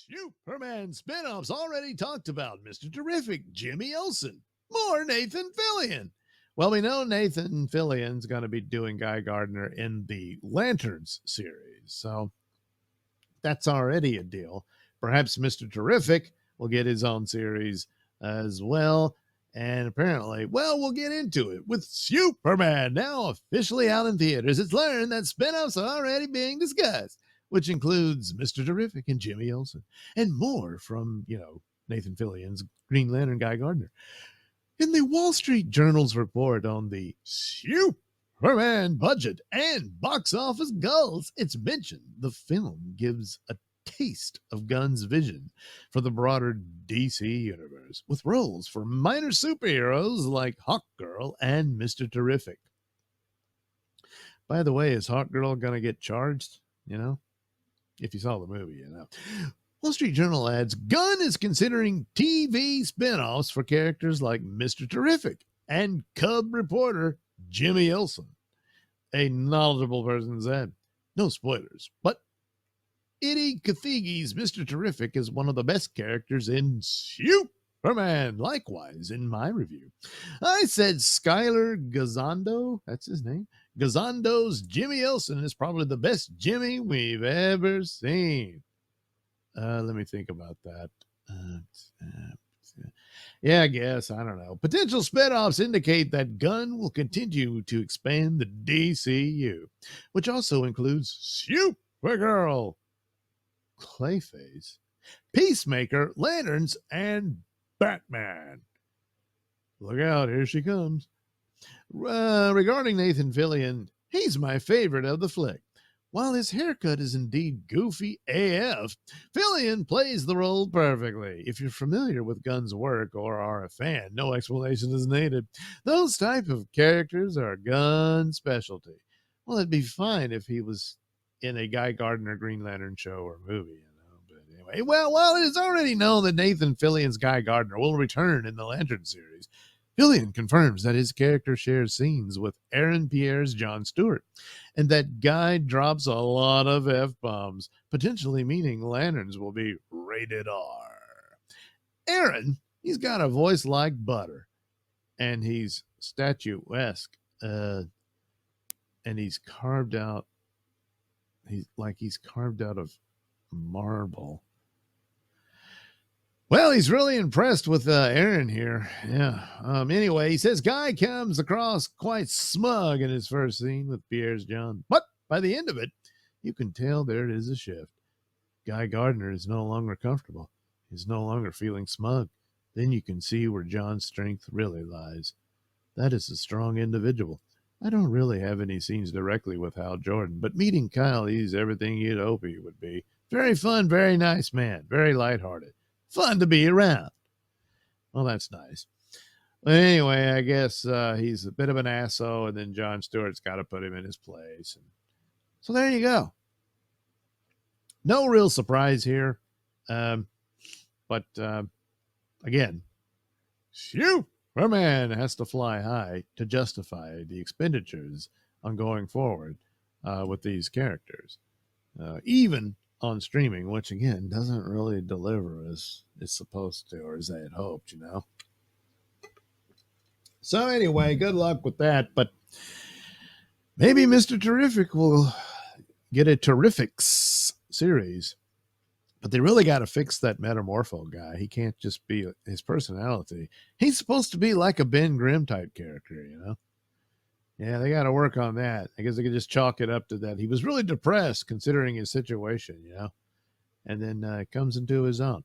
Superman spinoffs already talked about Mr. Terrific, Jimmy Olsen, more Nathan Fillion. Well, we know Nathan Fillion's going to be doing Guy Gardner in the Lanterns series, so that's already a deal. Perhaps Mr. Terrific will get his own series as well. And apparently, well, we'll get into it with Superman now officially out in theaters. It's learned that spinoffs are already being discussed, which includes Mr. Terrific and Jimmy Olsen, and more from, Nathan Fillion's Green Lantern Guy Gardner. In the Wall Street Journal's report on the Superman budget and box office goals, it's mentioned the film gives a taste of Gunn's vision for the broader DC universe, with roles for minor superheroes like Hawkgirl and Mr. Terrific. By the way, is Hawkgirl going to get charged? If you saw the movie, Wall Street Journal adds, Gunn is considering TV spinoffs for characters like Mr. Terrific and Cub reporter Jimmy Olsen. A knowledgeable person said, no spoilers, but Itty Kathigi's Mr. Terrific is one of the best characters in Superman, likewise in my review. I said Skylar Gazondo, that's his name, Gazondo's Jimmy Olsen is probably the best Jimmy we've ever seen. Let me think about that. Yeah, I guess. I don't know. Potential spinoffs indicate that Gunn will continue to expand the DCU, which also includes Supergirl, Clayface, Peacemaker, Lanterns, and Batman. Look out, here she comes. Regarding Nathan Fillion, he's my favorite of the flick. While his haircut is indeed goofy AF, Fillion plays the role perfectly. If you're familiar with Gunn's work or are a fan, no explanation is needed. Those type of characters are Gunn's specialty. Well, it'd be fine if he was in a Guy Gardner Green Lantern show or movie, But anyway, well, it is already known that Nathan Fillion's Guy Gardner will return in the Lantern series. Fillion confirms that his character shares scenes with Aaron Pierre's Jon Stewart, and that Guy drops a lot of F-bombs, potentially meaning Lanterns will be rated R. Aaron, he's got a voice like butter, and he's statuesque, and he's carved out of marble. Well, he's really impressed with Aaron here. Yeah. Anyway, he says Guy comes across quite smug in his first scene with Pierre's John. But by the end of it, you can tell there is a shift. Guy Gardner is no longer comfortable. He's no longer feeling smug. Then you can see where John's strength really lies. That is a strong individual. I don't really have any scenes directly with Hal Jordan, but meeting Kyle, he's everything you'd hope he would be. Very fun, very nice man, very lighthearted. Fun to be around. Well, that's nice. But anyway, I guess he's a bit of an asshole, and then Jon Stewart's got to put him in his place. So there you go. No real surprise here. But again, Superman has to fly high to justify the expenditures on going forward with these characters. Even on streaming, which again doesn't really deliver as it's supposed to, or as they had hoped, So anyway, good luck with that. But maybe Mr. Terrific will get a Terrifics series. But they really got to fix that Metamorpho guy. He can't just be his personality. He's supposed to be like a Ben Grimm type character, Yeah, they got to work on that. I guess they could just chalk it up to that. He was really depressed considering his situation, and then comes into his own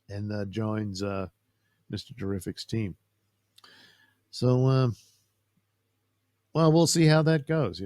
and joins Mr. Terrific's team. So, well, we'll see how that goes,